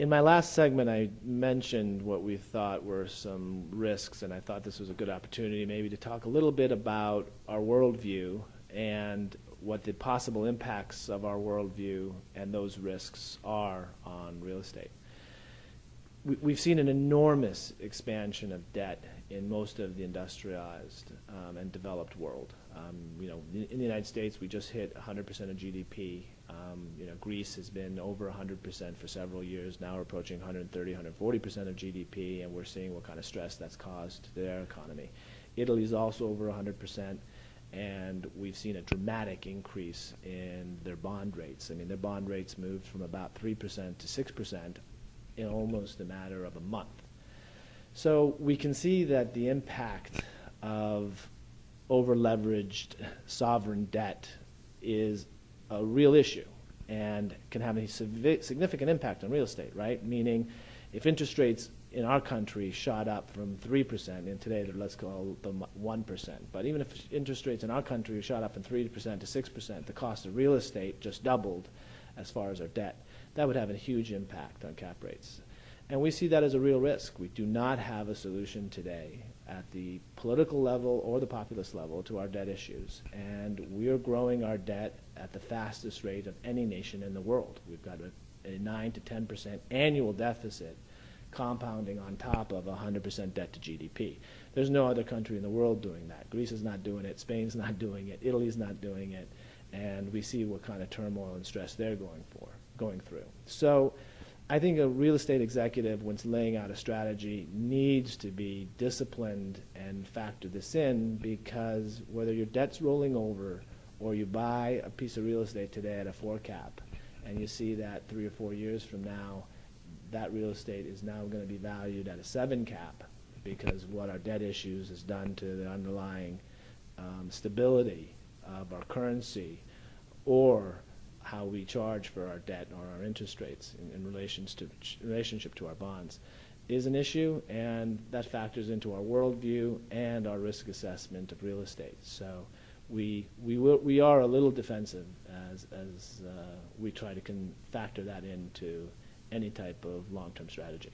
In my last segment, I mentioned what we thought were some risks, and I thought this was a good opportunity maybe to talk a little bit about our worldview and what the possible impacts of our worldview and those risks are on real estate. We've seen an enormous expansion of debt in most of the industrialized and developed world. In the United States, we just hit 100% of GDP. Greece has been over 100% for several years. Now we're approaching 130, 140% of GDP, and we're seeing what kind of stress that's caused to their economy. Italy's also over 100%, and we've seen a dramatic increase in their bond rates. I mean, their bond rates moved from about 3% to 6% in almost a matter of a month. So we can see that the impact of over-leveraged sovereign debt is a real issue and can have a significant impact on real estate, right? Meaning if interest rates in our country shot up from 3%, and today let's call them 1%, but even if interest rates in our country shot up from 3% to 6%, the cost of real estate just doubled as far as our debt. That would have a huge impact on cap rates. And we see that as a real risk. We do not have a solution today at the political level or the populist level to our debt issues. And we are growing our debt at the fastest rate of any nation in the world. We've got a 9 to 10% annual deficit compounding on top of 100% debt to GDP. There's no other country in the world doing that. Greece is not doing it. Spain's not doing it. Italy's not doing it. And we see what kind of turmoil and stress they're going through. So I think a real estate executive, when laying out a strategy, needs to be disciplined and factor this in, because whether your debt's rolling over or you buy a piece of real estate today at a 4 cap and you see that 3 or 4 years from now that real estate is now going to be valued at a 7 cap because what our debt issues has done to the underlying stability of our currency, or how we charge for our debt or our interest rates in relationship to our bonds, is an issue, and that factors into our worldview and our risk assessment of real estate. So we are a little defensive as we try to factor that into any type of long-term strategy.